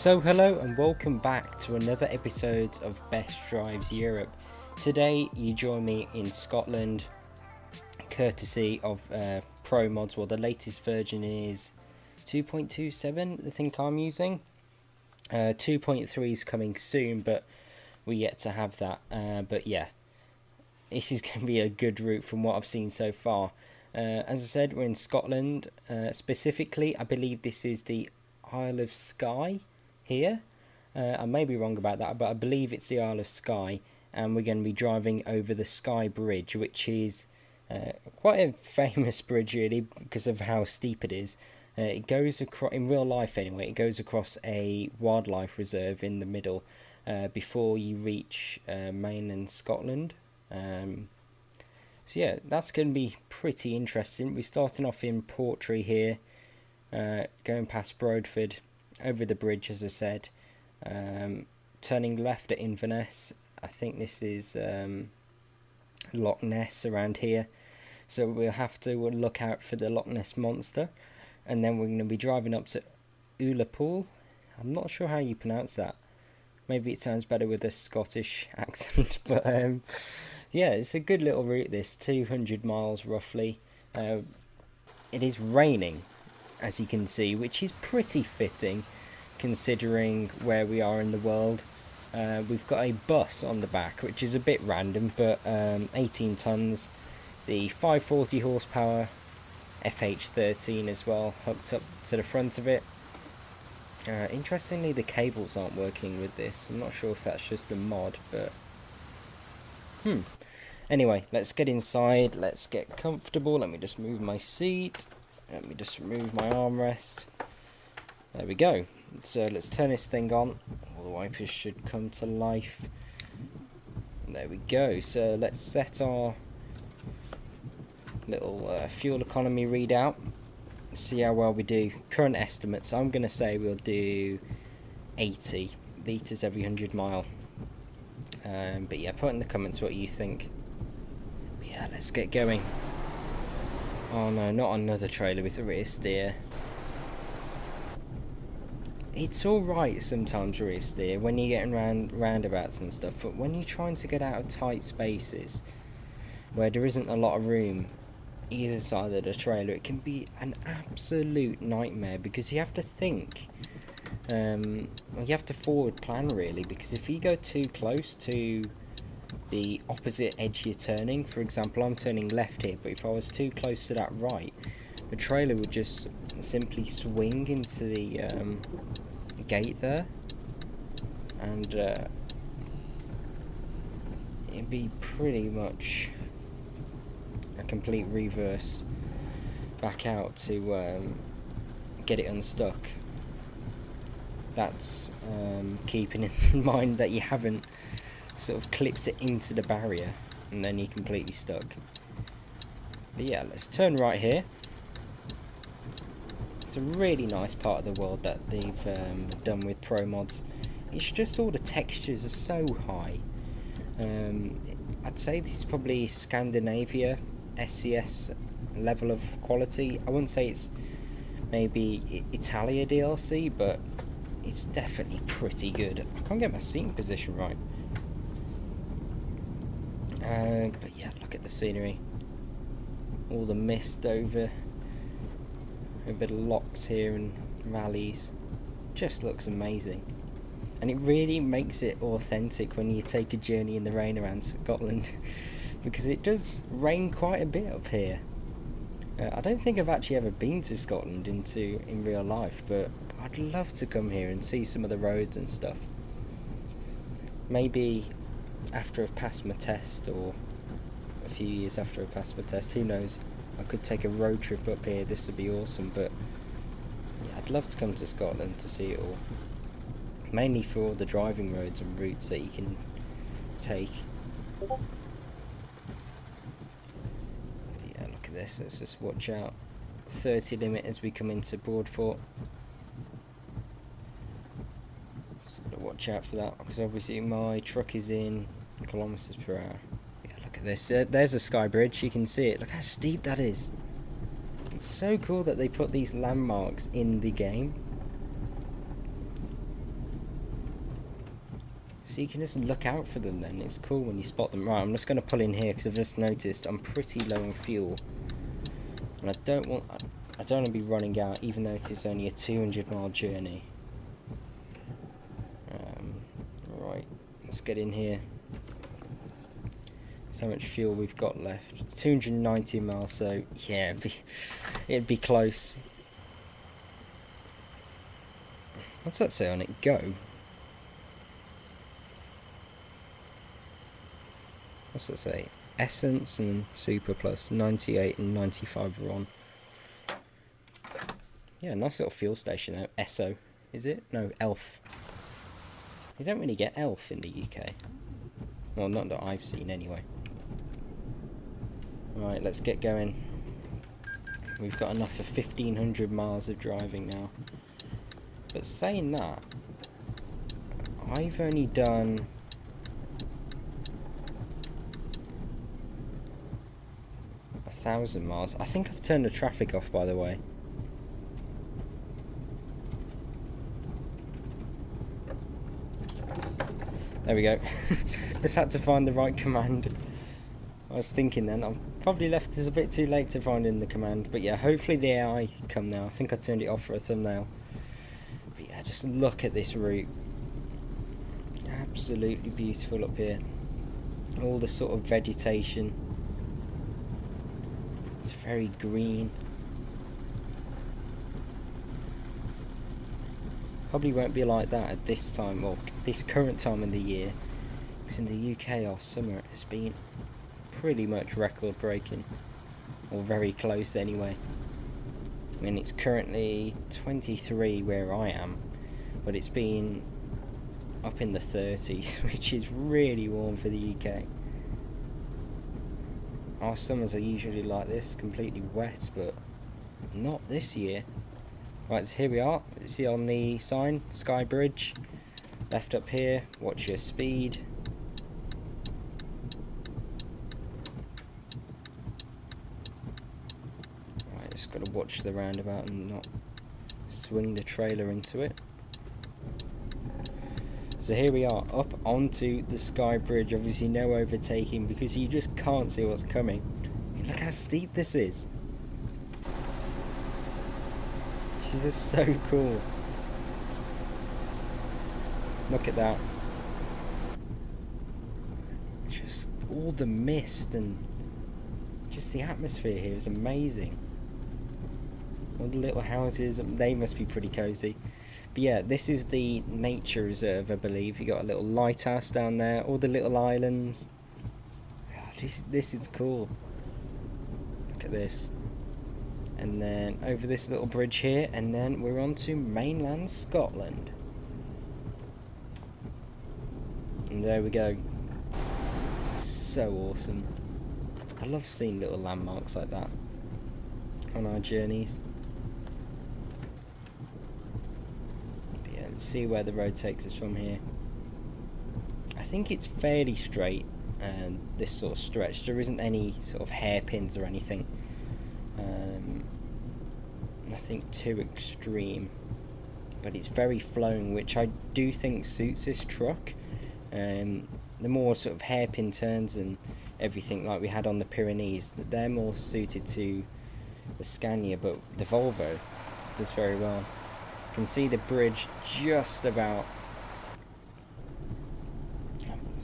So hello and welcome back to another episode of Best Drives Europe. Today you join me in Scotland, courtesy of Pro Mods. Well, the latest version is 2.27, I think I'm using. 2.3 is coming soon, but we're yet to have that. But yeah, this is going to be a good route from what I've seen so far. As I said, we're in Scotland. Specifically, I believe this is the Isle of Skye here. I may be wrong about that, but I believe it's the Isle of Skye, and we're going to be driving over the Skye Bridge, which is quite a famous bridge really because of how steep it is. It goes across, in real life anyway, it goes across a wildlife reserve in the middle before you reach mainland Scotland. So yeah, that's going to be pretty interesting. We're starting off in Portree here, going past Brodford, over the bridge as I said, turning left at Inverness. I think this is Loch Ness around here, so we'll have to look out for the Loch Ness monster, and then we're going to be driving up to Ullapool. I'm not sure how you pronounce that. Maybe it sounds better with a Scottish accent, but yeah, it's a good little route, this 200 miles roughly. It is raining, as you can see, which is pretty fitting considering where we are in the world. We've got a bus on the back, which is a bit random, but 18 tons, the 540 horsepower FH13 as well, hooked up to the front of it. Interestingly, the cables aren't working with this. I'm not sure if that's just a mod, but anyway, let's get inside, let's get comfortable. Let me just move my seat, let me just remove my armrest. There we go. So let's turn this thing on. All the wipers should come to life. There we go. So let's set our little fuel economy readout, see how well we do. Current estimates, I'm going to say we'll do 80 litres every 100 mile. But yeah, put in the comments what you think. But yeah, let's get going. Oh no, not another trailer with a rear steer. It's alright sometimes rear steer when you're getting around roundabouts and stuff, but when you're trying to get out of tight spaces where there isn't a lot of room either side of the trailer, it can be an absolute nightmare because you have to think. You have to forward plan really, because if you go too close to the opposite edge you're turning, for example I'm turning left here, but if I was too close to that right, the trailer would just simply swing into the gate there, and it'd be pretty much a complete reverse back out to get it unstuck. That's keeping in mind that you haven't sort of clipped it into the barrier and then you're completely stuck. But yeah, let's turn right here. It's a really nice part of the world that they've done with Pro Mods. It's just all the textures are so high. I'd say this is probably Scandinavia SCS level of quality. I wouldn't say it's maybe Italia DLC, but it's definitely pretty good. I can't get my seating position right. But yeah, look at the scenery. All the mist over the lochs here and valleys. Just looks amazing. And it really makes it authentic when you take a journey in the rain around Scotland because it does rain quite a bit up here. I don't think I've actually ever been to Scotland in real life, but I'd love to come here and see some of the roads and stuff. Maybe after I've passed my test, or a few years after I've passed my test, who knows. I could take a road trip up here, this would be awesome, but yeah, I'd love to come to Scotland to see it all. Mainly for all the driving roads and routes that you can take. Yeah, look at this, let's just watch out. 30 limit as we come into Broadfort. So watch out for that, because obviously my truck is in kilometers per hour. Look at this, there's a Skye Bridge, you can see it, look how steep that is. It's so cool that they put these landmarks in the game. So you can just look out for them then. It's cool when you spot them. Right, I'm just going to pull in here because I've just noticed I'm pretty low on fuel. And I don't want to be running out, even though it is only a 200-mile journey. Right, let's get in here. So much fuel we've got left. It's 290 miles, so yeah, it'd be close. What's that say on it? Go. What's that say? Essence and Super Plus. 98 and 95 are on. Yeah, nice little fuel station there. Esso, is it? No, Elf. You don't really get Elf in the UK. Well, not that I've seen anyway. Right, let's get going. We've got enough for 1,500 miles of driving now. But saying that, I've only done 1,000 miles. I think I've turned the traffic off, by the way. There we go. Just had to find the right command. I was thinking then, I've probably left this a bit too late to find in the command. But yeah, hopefully the AI come now. I think I turned it off for a thumbnail. But yeah, just look at this route. Absolutely beautiful up here. All the sort of vegetation. It's very green. Probably won't be like that at this time, or this current time of the year, because in the UK our summer has been pretty much record breaking, or very close anyway. I mean, it's currently 23 where I am, but it's been up in the 30s, which is really warm for the UK. Our summers are usually like this, completely wet, but not this year. Right, so here we are. See on the sign, Skye Bridge. Left up here, watch your speed. Right, just got to watch the roundabout and not swing the trailer into it. So here we are, up onto the Skye Bridge. Obviously no overtaking because you just can't see what's coming. Look how steep this is. This is so cool. Look at that. Just all the mist and just the atmosphere here is amazing. All the little houses, they must be pretty cozy. But yeah, this is the nature reserve, I believe. You got a little lighthouse down there, all the little islands. This is cool. Look at this. And then over this little bridge here, and then we're on to mainland Scotland. And there we go. So awesome. I love seeing little landmarks like that on our journeys. But yeah, let's see where the road takes us from here. I think it's fairly straight, and this sort of stretch. There isn't any sort of hairpins or anything. Nothing too extreme, but it's very flowing, which I do think suits this truck. The more sort of hairpin turns and everything like we had on the Pyrenees, they're more suited to the Scania, but the Volvo does very well. You can see the bridge just about.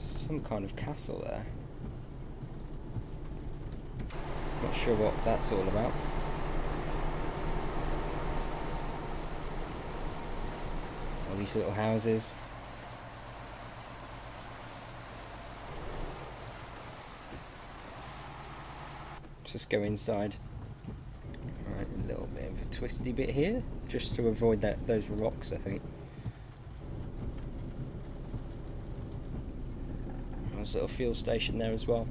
Some kind of castle there. Not sure what that's all about. All these little houses. Let's just go inside. Alright, a little bit of a twisty bit here, just to avoid those rocks, I think. There's a little fuel station there as well.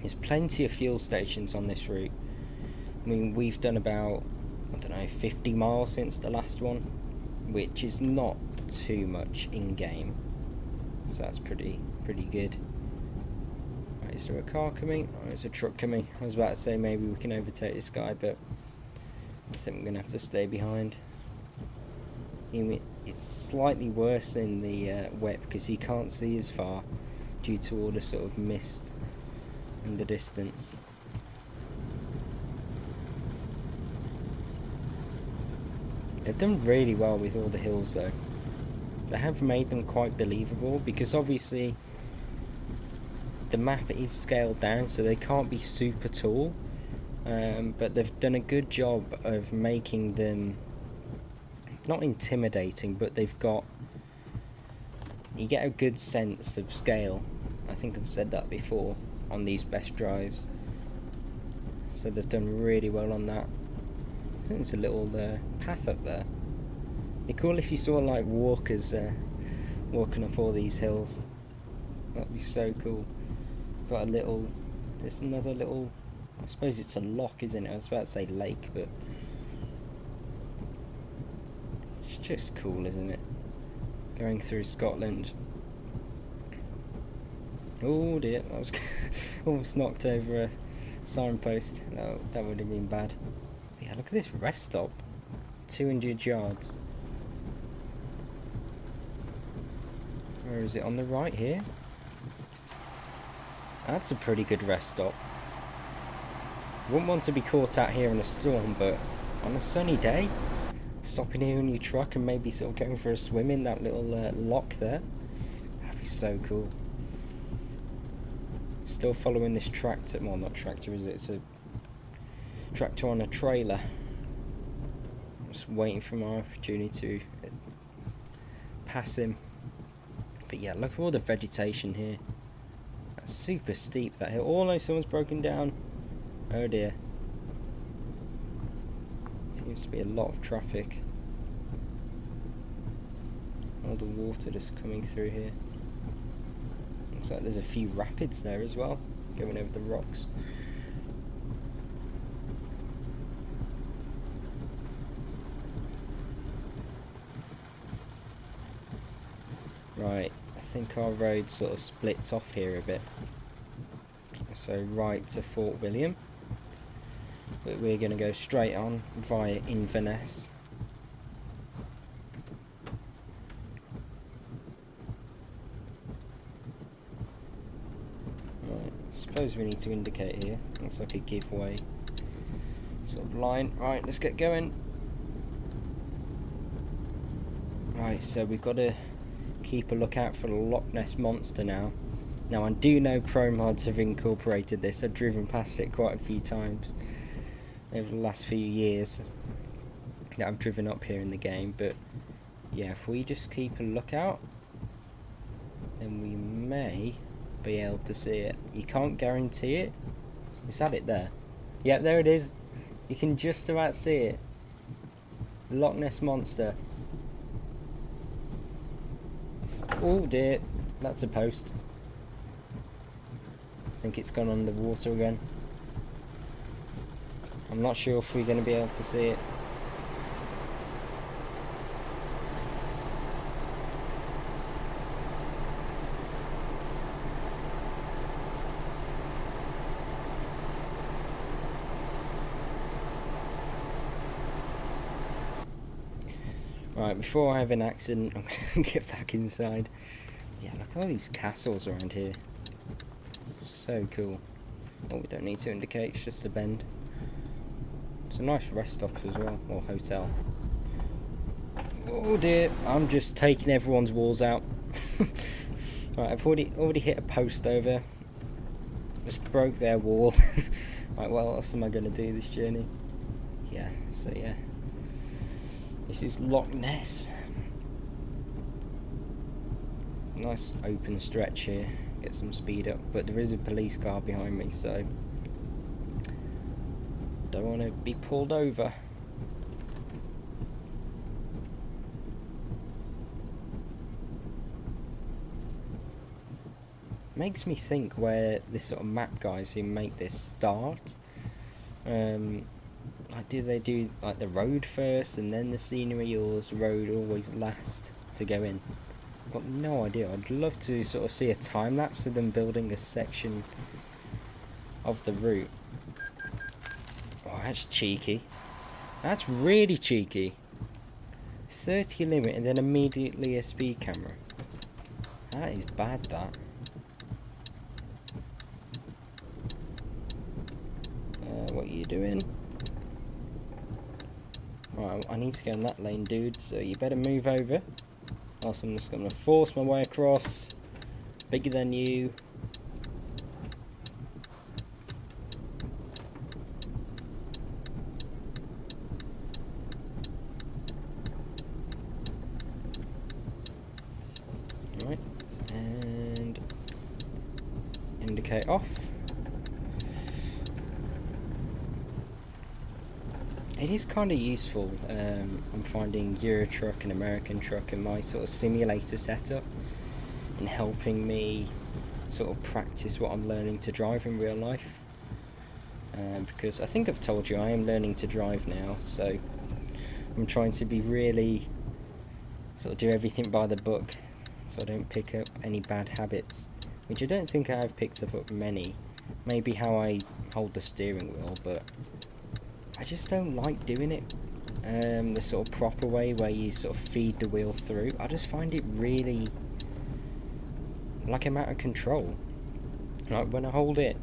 There's plenty of fuel stations on this route. I mean, we've done about, I don't know, 50 miles since the last one, which is not too much in-game, so that's pretty good. Right, is there a car coming? Oh, there's a truck coming. I was about to say maybe we can overtake this guy, but I think we're gonna have to stay behind. it's slightly worse in the wet because you can't see as far due to all the sort of mist in the distance. They've done really well with all the hills though. They have made them quite believable because obviously the map is scaled down, so they can't be super tall, but they've done a good job of making them not intimidating, but they've got, you get a good sense of scale. I think I've said that before on these best drives, so they've done really well on that. I think there's a little path up there. It'd be cool if you saw like walkers walking up all these hills. That'd be so cool. Got a little, there's another little, I suppose it's a loch, isn't it? I was about to say lake, but it's just cool, isn't it? Going through Scotland. Oh dear, I was almost knocked over a signpost. No, that would have been bad. But yeah, look at this rest stop. 200 yards. Where is it? On the right here? That's a pretty good rest stop. Wouldn't want to be caught out here in a storm, but on a sunny day, stopping here in your truck and maybe sort of going for a swim in that little loch there, that'd be so cool. Still following this tractor, well not tractor is it, it's a tractor on a trailer. Just waiting for my opportunity to pass him. But yeah, look at all the vegetation here. That's super steep, that hill. Oh no, someone's broken down. Oh dear. Seems to be a lot of traffic. All the water just coming through here. Looks like there's a few rapids there as well, going over the rocks. Right, I think our road sort of splits off here a bit. So right to Fort William, but we're going to go straight on via Inverness. Right, I suppose we need to indicate here. Looks like a giveaway sort of line. Right, let's get going. Right, so we've got to keep a lookout for the Loch Ness monster now. Now I do know Pro Mods have incorporated this. I've driven past it quite a few times over the last few years that I've driven up here in the game, but yeah, if we just keep a lookout, then we may be able to see it. You can't guarantee it. Is that it there? Yep, there it is. You can just about see it. Loch Ness monster. Oh dear, that's a post. I think it's gone on the water again. I'm not sure if we're going to be able to see it. Right, before I have an accident, I'm going to get back inside. Yeah, look at all these castles around here. So cool. Oh, we don't need to indicate, it's just a bend. It's a nice rest stop as well, or hotel. Oh dear, I'm just taking everyone's walls out. Right, I've already hit a post over. Just broke their wall. Right, what else am I going to do this journey? Yeah, so yeah. This is Loch Ness. Nice open stretch here. Get some speed up, but there is a police car behind me, so don't want to be pulled over. Makes me think where this sort of map guys who make this start. Like, do they do like the road first and then the scenery, or is the road always last to go in? I've got no idea. I'd love to sort of see a time lapse of them building a section of the route. Oh, that's cheeky. That's really cheeky. 30 limit and then immediately a speed camera. That is bad, that. What are you doing? Right, I need to go in that lane, dude, so you better move over. Else I'm just going to force my way across. Bigger than you. Right, and indicate off. It is kind of useful. I'm finding Euro Truck and American Truck in my sort of simulator setup and helping me sort of practice what I'm learning to drive in real life. Because I think I've told you I am learning to drive now, so I'm trying to be really sort of do everything by the book so I don't pick up any bad habits, which I don't think I have picked up many. Maybe how I hold the steering wheel, but I just don't like doing it the sort of proper way where you sort of feed the wheel through. I just find it really like I'm out of control. Like when I hold it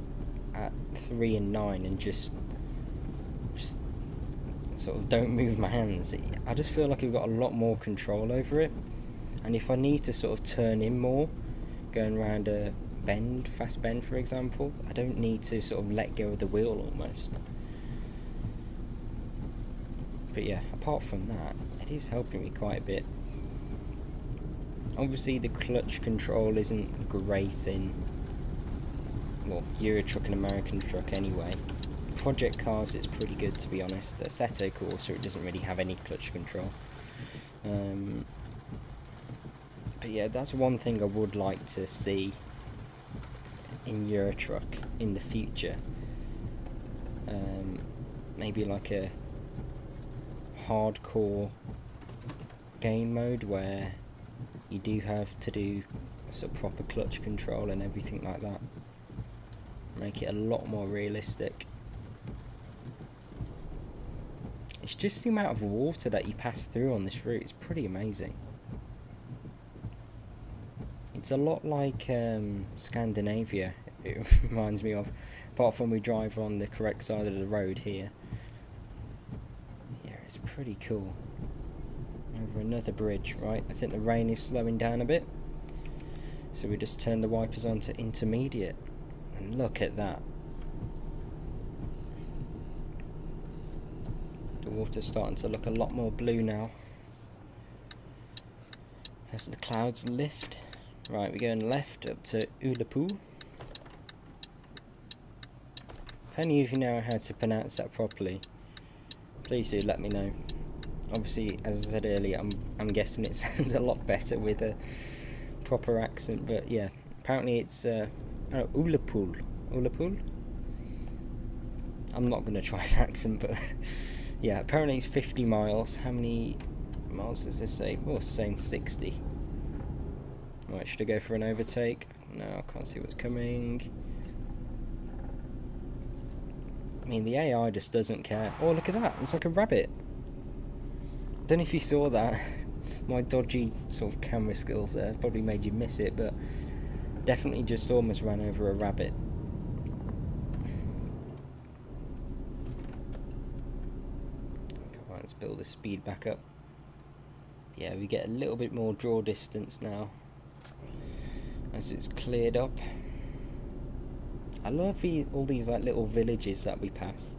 at 3 and 9 and just sort of don't move my hands, I just feel like I've got a lot more control over it. And if I need to sort of turn in more, going around a bend, fast bend for example, I don't need to sort of let go of the wheel almost. But yeah, apart from that, it is helping me quite a bit. Obviously the clutch control isn't great in, well, Euro Truck and American Truck anyway. Project cars it's pretty good, to be honest. Assetto Corsair, it doesn't really have any clutch control. But yeah, that's one thing I would like to see in Euro Truck in the future. Maybe like a hardcore game mode where you do have to do sort of proper clutch control and everything like that. Make it a lot more realistic. It's just the amount of water that you pass through on this route is pretty amazing. It's a lot like Scandinavia, it reminds me of, apart from we drive on the correct side of the road here. Yeah, it's pretty cool. Over another bridge, right? I think the rain is slowing down a bit, so we just turn the wipers on to intermediate, and look at that. The water's starting to look a lot more blue now as the clouds lift. Right, we're going left up to Ullapool. If any of you know how to pronounce that properly, please do let me know. Obviously, as I said earlier, I'm guessing it sounds a lot better with a proper accent, but yeah, apparently it's Ullapool. Ullapool? I'm not going to try an accent, but yeah, apparently it's 50 miles. How many miles does this say? Oh, it's saying 60. Right, should I go for an overtake? No, I can't see what's coming. I mean, the AI just doesn't care. Oh, look at that. It's like a rabbit. Don't know if you saw that. My dodgy sort of camera skills there probably made you miss it, but definitely just almost ran over a rabbit. Come on, let's build the speed back up. Yeah, we get a little bit more draw distance now as it's cleared up. I love all these like little villages that we pass.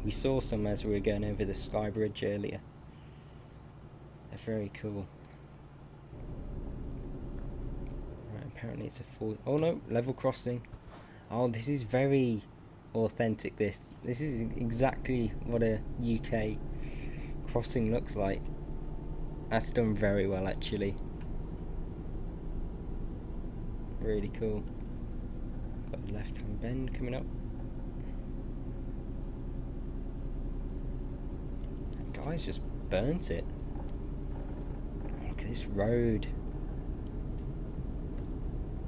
We saw some as we were going over the Skye Bridge earlier. They're very cool. Right, apparently it's a full... Oh no, level crossing. Oh, this is very authentic, this. This is exactly what a UK crossing looks like. That's done very well, actually. Really cool. Got the left-hand bend coming up. That guy's just burnt it. Look at this road.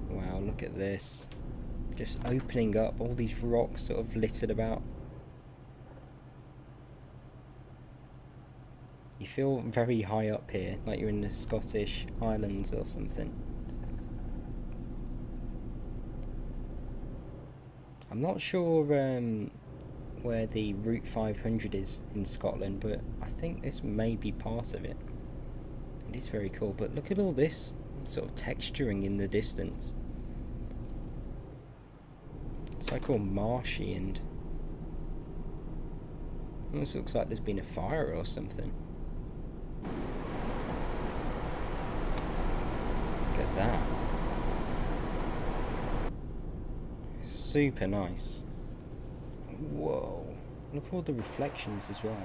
Wow, look at this. Just opening up, all these rocks sort of littered about. You feel very high up here, like you're in the Scottish Highlands or something. I'm not sure where the Route 500 is in Scotland, but I think this may be part of it. It is very cool, but look at all this sort of texturing in the distance. It's like all marshy, and almost looks like there's been a fire or something. Look at that. Super nice. Whoa. Look at all the reflections as well.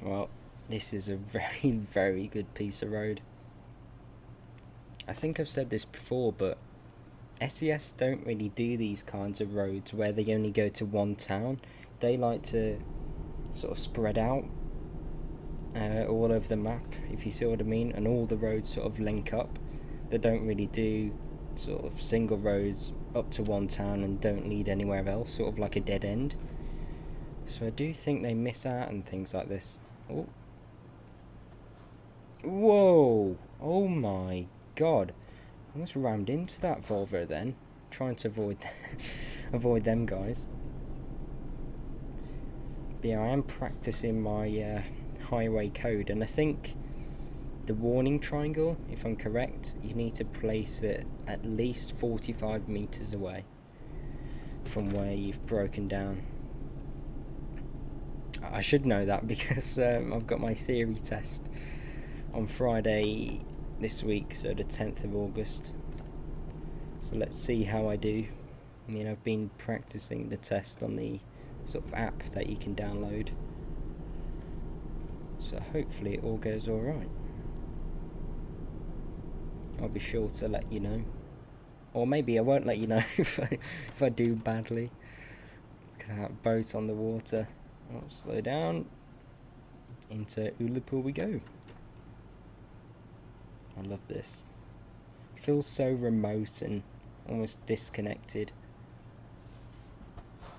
Well, this is a very, very good piece of road. I think I've said this before, but SES don't really do these kinds of roads where they only go to one town. They like to sort of spread out all over the map, if you see what I mean, and all the roads sort of link up. They don't really do sort of single roads up to one town and don't lead anywhere else, sort of like a dead end. So I do think they miss out on things like this. Oh. Whoa! Oh my god. I almost rammed into that Volvo then, trying to avoid them guys. But yeah, I am practicing my highway code, and I think the warning triangle, if I'm correct, you need to place it at least 45 meters away from where you've broken down. I should know that because I've got my theory test on Friday this week, so the 10th of August. So let's see how I do. I mean, I've been practicing the test on the sort of app that you can download, so hopefully it all goes alright. I'll be sure to let you know, or maybe I won't let you know if I do badly. Look at that boat on the water. I'll slow down. Into Ullapool we go. I love this. It feels so remote and almost disconnected.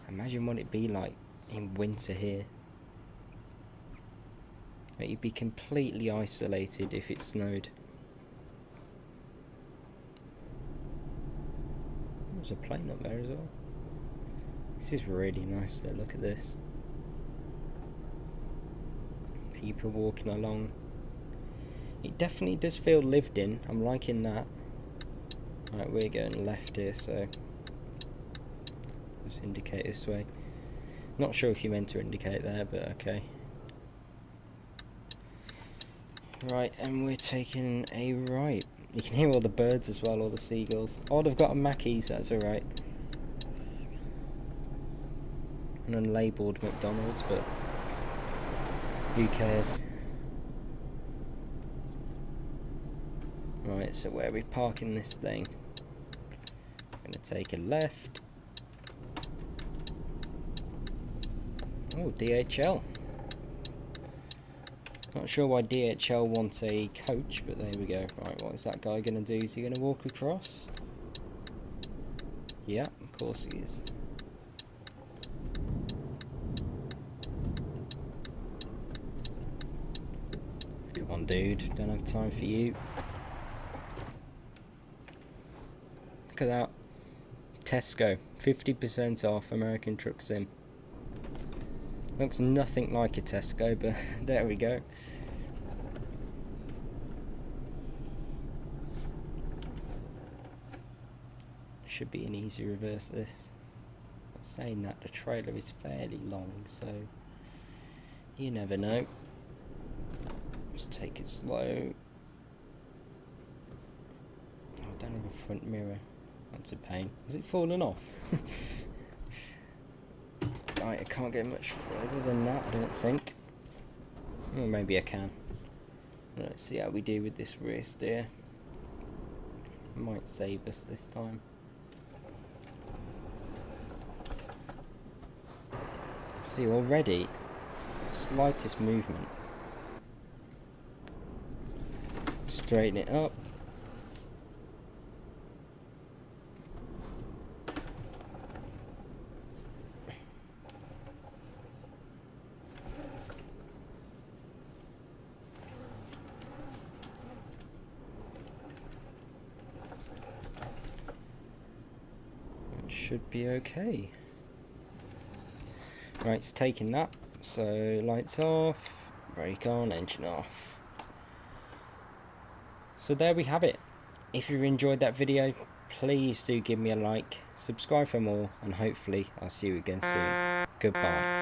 Imagine what it'd be like in winter here. Like you'd be completely isolated if it snowed. There's a plane up there as well. This is really nice though, look at this. People walking along. It definitely does feel lived in. I'm liking that. Right, we're going left here, so just indicate this way. Not sure if you meant to indicate there, but okay. Right, and we're taking a right. You can hear all the birds as well, all the seagulls. Oh, they've got a Mackey's, that's alright. An unlabelled McDonald's, but who cares? Right, so where are we parking this thing? I'm going to take a left. Oh, DHL. Not sure why DHL wants a coach, but there we go. Right, what is that guy going to do? Is he going to walk across? Yeah, of course he is. Come on, dude. Don't have time for you. Look at that. Tesco. 50% off American Truck Sim. Looks nothing like a Tesco, but there we go. Should be an easy reverse this. Saying that, the trailer is fairly long, so you never know. Just take it slow. Oh, I don't have a front mirror. That's a pain. Is it falling off? Right, I can't get much further than that, I don't think. Or maybe I can. Let's see how we do with this rear steer. Might save us this time. See, already, slightest movement. straighten it up. Should be okay. Right, it's taking that. So lights off, brake on, engine off. So there we have it. If you enjoyed that video, please do give me a like, subscribe for more, and hopefully I'll see you again soon. Goodbye.